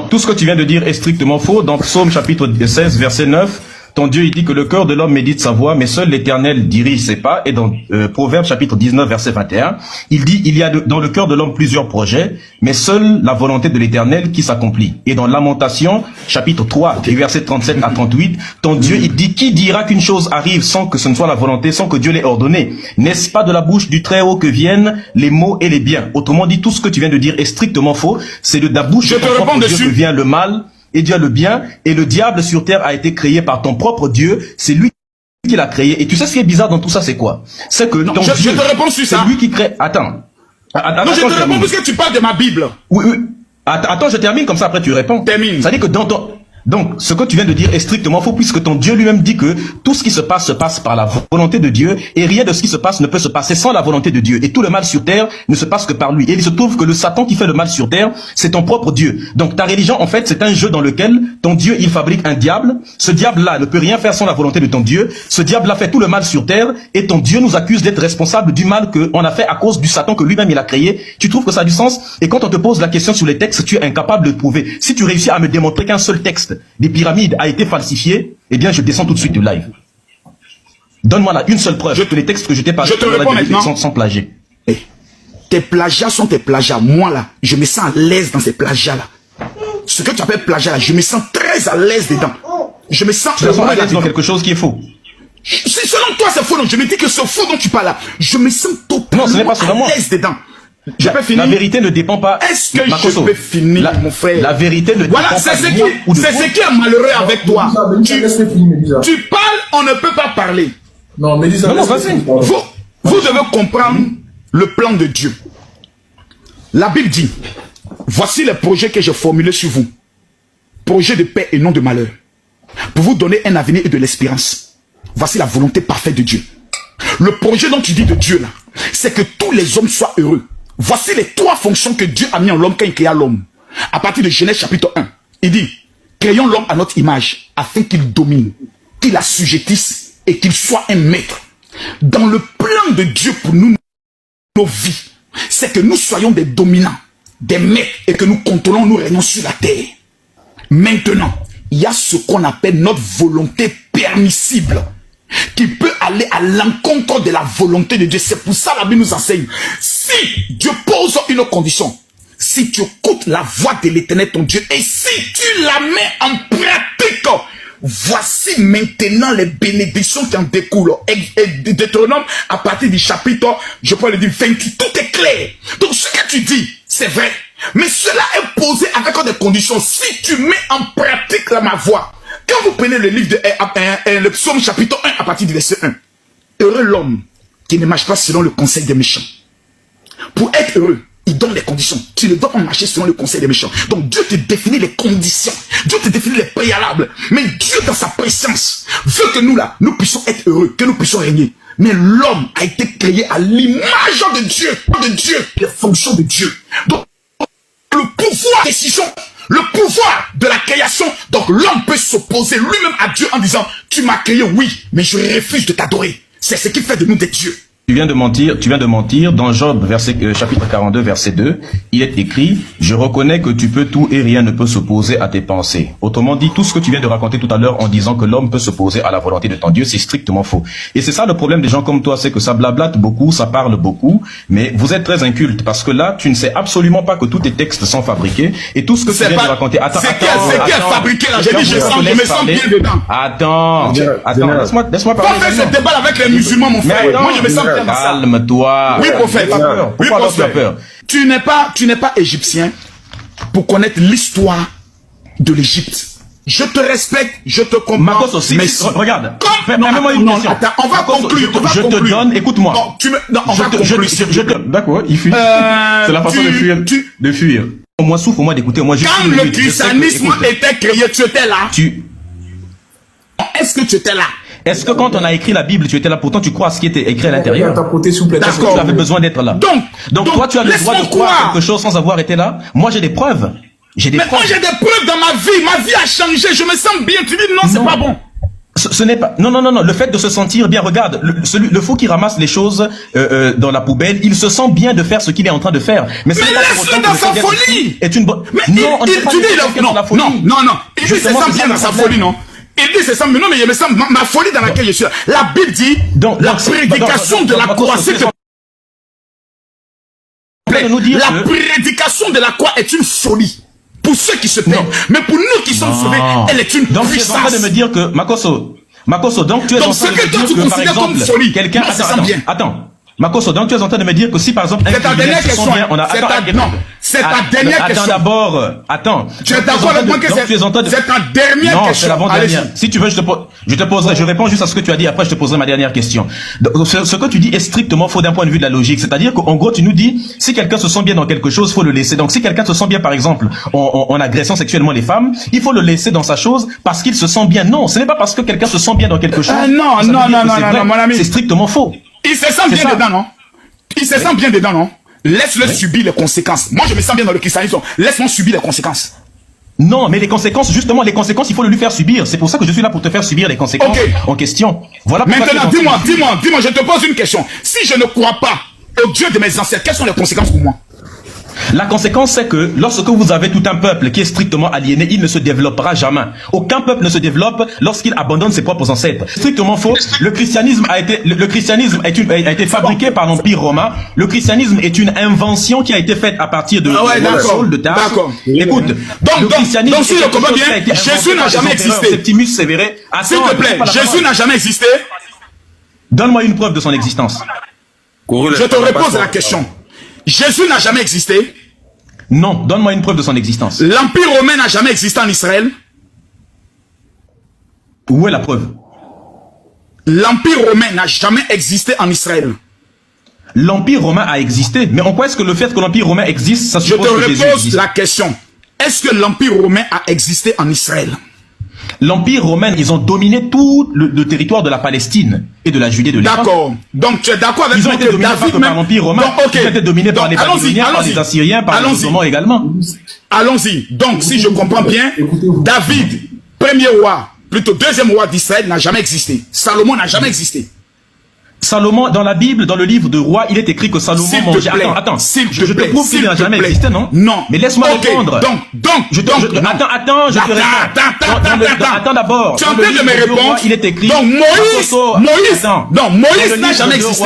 tout ce que tu viens de dire est strictement faux. Dans Psaume chapitre 16, verset 9, ton Dieu, il dit que le cœur de l'homme médite sa voie, mais seul l'Éternel dirige ses pas. Et dans Proverbe chapitre 19, verset 21, il dit, il y a dans le cœur de l'homme plusieurs projets, mais seule la volonté de l'Éternel qui s'accomplit. Et dans Lamentation chapitre 3, verset 37 à 38, ton Dieu, il dit, qui dira qu'une chose arrive sans que ce ne soit la volonté, sans que Dieu l'ait ordonné? N'est-ce pas de la bouche du Très-Haut que viennent les mots et les biens? Autrement dit, tout ce que tu viens de dire est strictement faux. C'est de la bouche de ton propre Dieu que vient le mal et Dieu a le bien, et le diable sur terre a été créé par ton propre Dieu, c'est lui qui l'a créé. Et tu sais ce qui est bizarre dans tout ça, c'est quoi? C'est que ton Dieu, je te réponds sur ça. C'est lui qui crée... Attends. Non, je te réponds parce que tu parles de ma Bible. Oui, oui. Attends, je termine, comme ça après tu réponds. Termine. Ça dit que dans ton... Donc, ce que tu viens de dire est strictement faux, puisque ton Dieu lui-même dit que tout ce qui se passe par la volonté de Dieu, et rien de ce qui se passe ne peut se passer sans la volonté de Dieu. Et tout le mal sur terre ne se passe que par lui. Et il se trouve que le Satan qui fait le mal sur terre, c'est ton propre Dieu. Donc ta religion, en fait, c'est un jeu dans lequel ton Dieu, il fabrique un diable. Ce diable-là ne peut rien faire sans la volonté de ton Dieu. Ce diable-là fait tout le mal sur terre, et ton Dieu nous accuse d'être responsable du mal qu'on a fait à cause du Satan que lui-même il a créé. Tu trouves que ça a du sens? Et quand on te pose la question sur les textes, tu es incapable de prouver. Si tu réussis à me démontrer qu'un seul texte des pyramides a été falsifié, eh bien je descends tout de suite du live. Donne-moi là une seule preuve que les textes que je t'ai parlé sont plagiés. Tes plagiats sont tes plagiats. Moi là, je me sens à l'aise dans ces plagiats là. Ce que tu appelles plagiat là, je me sens très à l'aise dedans. Je me sens à l'aise dans quelque chose qui est faux. Selon toi c'est faux, donc je me dis que ce faux dont tu parles là, je me sens totalement à l'aise dedans. Je peux finir. La vérité ne dépend pas. Est-ce que je peux finir, mon frère? La vérité ne dépend pas. Voilà, c'est ce qui est malheureux avec toi. Tu parles, on ne peut pas parler. Non, mais dis ça. Non, vas-y. Vous devez comprendre le plan de Dieu. La Bible dit, voici les projets que j'ai formulés sur vous. Projets de paix et non de malheur. Pour vous donner un avenir et de l'espérance. Voici la volonté parfaite de Dieu. Le projet dont tu dis de Dieu là, c'est que tous les hommes soient heureux. Voici les trois fonctions que Dieu a mis en l'homme quand il créa l'homme. À partir de Genèse chapitre 1, il dit, créons l'homme à notre image, afin qu'il domine, qu'il assujettisse et qu'il soit un maître. Dans le plan de Dieu pour nous, nos vies, c'est que nous soyons des dominants, des maîtres, et que nous contrôlons, nous régnons sur la terre. Maintenant, il y a ce qu'on appelle notre volonté permissible, qui peut aller à l'encontre de la volonté de Dieu. C'est pour ça que la Bible nous enseigne. Si Dieu pose une condition, si tu écoutes la voix de l'Éternel ton Dieu, et si tu la mets en pratique, voici maintenant les bénédictions qui en découlent. Et Deutéronome, à partir du chapitre, je peux le dire, 28, tout est clair. Donc ce que tu dis, c'est vrai. Mais cela est posé avec des conditions. Si tu mets en pratique ma voix, quand vous prenez le livre de le psaume chapitre 1 à partir du verset 1, heureux l'homme qui ne marche pas selon le conseil des méchants. Pour être heureux, il donne les conditions. Tu ne dois pas marcher selon le conseil des méchants. Donc Dieu te définit les conditions. Dieu te définit les préalables. Mais Dieu dans sa présence veut que nous là, nous puissions être heureux, que nous puissions régner. Mais l'homme a été créé à l'image de Dieu, les fonctions de Dieu. Donc le pouvoir de décision, le pouvoir de la création. Donc l'homme peut s'opposer lui-même à Dieu en disant, tu m'as créé, oui, mais je refuse de t'adorer. C'est ce qui fait de nous des dieux. Tu viens de mentir. Dans Job, chapitre 42, verset 2, il est écrit, je reconnais que tu peux tout et rien ne peut s'opposer à tes pensées. Autrement dit, tout ce que tu viens de raconter tout à l'heure en disant que l'homme peut s'opposer à la volonté de ton Dieu, c'est strictement faux. Et c'est ça le problème des gens comme toi, c'est que ça blablate beaucoup, ça parle beaucoup, mais vous êtes très inculte, parce que là, tu ne sais absolument pas que tous tes textes sont fabriqués, et tout ce que tu viens de raconter... C'est qui est fabriqué là? J'ai dit, je me sens bien dedans. Attends, laisse-moi parler. Pas faire ce débat avec les musulmans, mon frère. Moi, je me sens bien. Calme-toi. Oui, prophète. Pourquoi tu as peur? Tu n'es pas égyptien pour connaître l'histoire de l'Égypte. Je te respecte, je te comprends. Makos aussi. Mais regarde. Permets-moi une question. Attends, on va conclure. Je te donne, écoute-moi. Non, on va conclure. D'accord, il fuit. C'est la façon de fuir. Moi, souffre-moi d'écouter. Quand le christianisme était créé, tu étais là. Est-ce que tu étais là? Est-ce que quand on a écrit la Bible, tu étais là? Pourtant, tu crois à ce qui était écrit à l'intérieur. Est-ce que tu avais besoin d'être là? Donc toi, tu as le droit de croire quelque chose sans avoir été là. Moi, j'ai des preuves. Moi, j'ai des preuves dans ma vie. Ma vie a changé. Je me sens bien. Tu dis non, c'est pas bon. Ce Ce n'est pas... Non, le fait de se sentir bien, regarde, le fou qui ramasse les choses dans la poubelle, il se sent bien de faire ce qu'il est en train de faire. Mais laisse-le dans sa folie. Est une bonne... Mais non, il se sent bien dans sa folie, non. Il dit c'est ça, mais non, mais il me semble ma folie dans laquelle je suis là. La Bible dit, la prédication de la croix, la prédication de la croix est une folie. Pour ceux qui se perdent. Mais pour nous qui sommes sauvés, elle est une puissance. Donc tu es en train de me dire que, Makosso, donc tu es en train de me dire que, par exemple, quelqu'un... Attends. Makosso, donc tu es en train de me dire que si par exemple... C'est ta dernière question. C'est ta dernière question. Attends d'abord. Attends. Tu es d'accord avec moi que c'est ta dernière question. Non, c'est l'avant-dernière. Si tu veux, je te poserai, je réponds juste à ce que tu as dit, après je te poserai ma dernière question. Donc, ce que tu dis est strictement faux d'un point de vue de la logique. C'est-à-dire qu'en gros, tu nous dis, si quelqu'un se sent bien dans quelque chose, faut le laisser. Donc si quelqu'un se sent bien, par exemple, en agressant sexuellement les femmes, il faut le laisser dans sa chose parce qu'il se sent bien. Non, ce n'est pas parce que quelqu'un se sent bien dans quelque chose. Non, mon ami. C'est strictement faux. Il se sent bien dedans, non? Il se sent bien dedans, non? Laisse-le subir les conséquences. Moi, je me sens bien dans le christianisme. Laisse-moi subir les conséquences. Non, mais les conséquences, justement, il faut le lui faire subir. C'est pour ça que je suis là pour te faire subir les conséquences en question. Voilà. Maintenant, dis-moi, je te pose une question. Si je ne crois pas au Dieu de mes ancêtres, quelles sont les conséquences pour moi? La conséquence, c'est que lorsque vous avez tout un peuple qui est strictement aliéné, il ne se développera jamais. Aucun peuple ne se développe lorsqu'il abandonne ses propres ancêtres. Strictement faux. Le christianisme a été fabriqué par l'Empire romain. Le christianisme est une invention qui a été faite à partir de Saul de Tarse. D'accord. Écoute, donc si je comprends bien, Jésus n'a jamais existé. Septimus Sévéré. S'il te plaît, Jésus n'a jamais existé. Donne-moi une preuve de son existence. Je te repose la question. Jésus n'a jamais existé. Non, donne-moi une preuve de son existence. L'Empire romain n'a jamais existé en Israël. Où est la preuve? L'Empire romain n'a jamais existé en Israël. L'Empire romain a existé, mais en quoi est-ce que le fait que l'Empire romain existe, ça suppose que Jésus existe? Je te repose la question. Est-ce que l'Empire romain a existé en Israël? L'Empire romain, ils ont dominé tout le territoire de la Palestine et de la Judée de l'époque. D'accord. Donc tu es d'accord avec moi que David par l'Empire romain, ils ont été dominés par les Babyloniens, par les Assyriens, par les Ottomans également. Allons-y. Donc si je comprends bien, David, premier roi, plutôt deuxième roi d'Israël, n'a jamais existé. Salomon n'a jamais existé. Salomon, dans la Bible, dans le livre de Rois, il est écrit que Salomon mangeait... Attends, je te prouve qu'il n'a jamais existé, non? Non. Mais laisse-moi répondre. Attends, je te réponds. Attends d'abord. Tu es en train de me répondre. Il est écrit... Donc Moïse n'a jamais existé.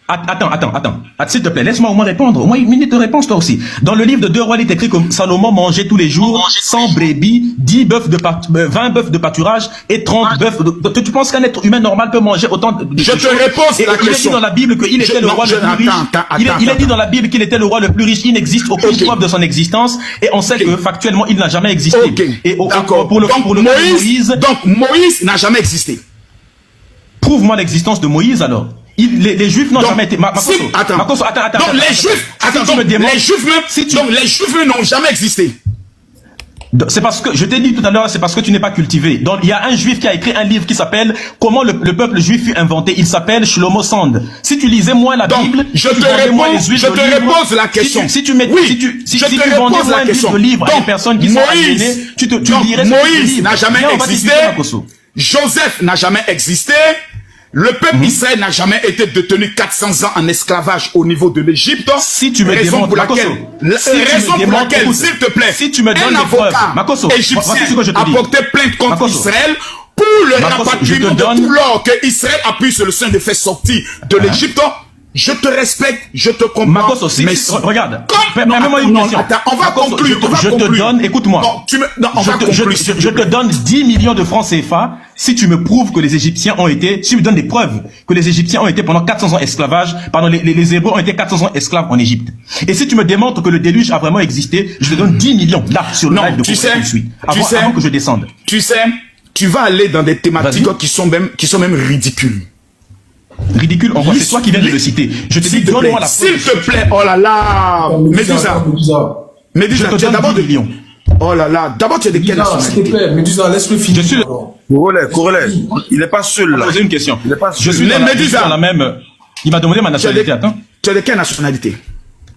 Attends, s'il te plaît, laisse-moi au moins répondre. Au moins une minute de réponse, toi aussi. Dans le livre de 2 Rois, il est écrit que Salomon mangeait tous les jours 100 brebis, 20 bœufs de pâturage et 30 bœufs. Tu penses qu'un être humain normal peut manger autant de Je te repose la question. Il est dit dans la Bible qu'il était le roi le plus riche. Il est dit dans la Bible qu'il était le roi le plus riche. Il n'existe aucune preuve de son existence et on sait que factuellement, il n'a jamais existé. Et pour le Moïse, donc Moïse n'a jamais existé. Prouve-moi l'existence de Moïse alors. Les Juifs n'ont jamais été... Attends. Donc les Juifs n'ont jamais existé. C'est parce que, je t'ai dit tout à l'heure, c'est parce que tu n'es pas cultivé. Donc il y a un Juif qui a écrit un livre qui s'appelle « Comment le peuple juif fut inventé ». Il s'appelle Shlomo Sand. Si tu lisais moins la Bible, je te repose la question. Si tu vendais moins de livres à des personnes qui sont aliénées, tu lirais... Moïse n'a jamais existé. Joseph n'a jamais existé. Le peuple Israël n'a jamais été détenu 400 ans en esclavage au niveau de l'Égypte. Si tu me raison pour laquelle, s'il te plaît, si tu me donnes un avocat égyptien a porté plainte contre Israël pour le rapatriement de tout l'or que Israël a pris sur le sein de faire sortir de l'Égypte. Je te respecte, je te comprends. Mais regarde, permets-moi une question. Attends, on va conclure. Je te donne, écoute-moi. Je te donne 10 millions de francs CFA si tu me prouves que les Égyptiens ont été, si tu me donnes des preuves que les Égyptiens ont été pendant 400 ans esclavage, pardon, les Hébreux ont été 400 ans esclaves en Égypte. Et si tu me démontres que le déluge a vraiment existé, je te donne 10 millions là sur le live de avant que je descende. Tu sais, tu vas aller dans des thématiques qui sont même ridicules. Ridicule, en c'est toi qui viens de le citer. Je te dis, donne-moi la preuve. S'il te plaît, oh là là, Médusa, tu es d'abord de Lyon. Oh là là, d'abord tu es de quelle nationalité? S'il te plaît, Médusa, laisse-le finir. Je suis Corollaire, il n'est pas seul là. Je une question. Il n'est pas seul. Je suis dans la même... Il m'a demandé ma nationalité, attends. Tu es de quelle nationalité?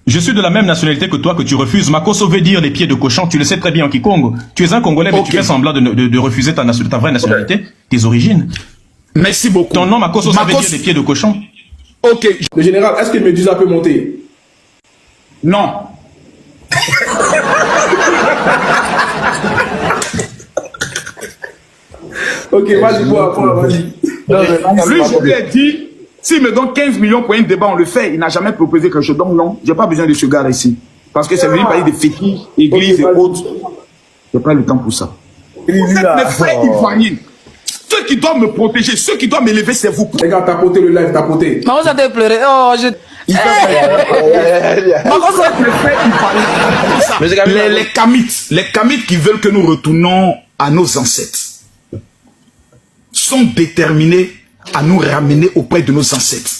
Je suis de la même nationalité que toi, que tu refuses. Makoso veut dire les pieds de cochon. Tu le sais très bien, Kikongo. Tu es un Congolais, mais tu fais semblant de refuser ta vraie nationalité, tes origines. Merci beaucoup. Ton nom, Makoso, ça veut dire les pieds de cochon. Ok. Le général, est-ce que Médusa peut monter? Non. Ok, vas-y, vas-y. Lui, je lui ai dit, s'il me donne 15 millions pour un débat, on le fait. Il n'a jamais proposé quelque chose. Donc non, je n'ai pas besoin de ce gars-là ici. Parce que c'est venu parler de fétiches, églises et autres. Je n'ai pas le temps pour ça. Vous êtes mes frères ivoiriens. Ceux qui doivent me protéger, ceux qui doivent m'élever, c'est vous. Les gars, tapoter le live, tapoter. Maman, ça t'a pleuré. Oh, je... Les Kamites qui veulent que nous retournons à nos ancêtres sont déterminés à nous ramener auprès de nos ancêtres.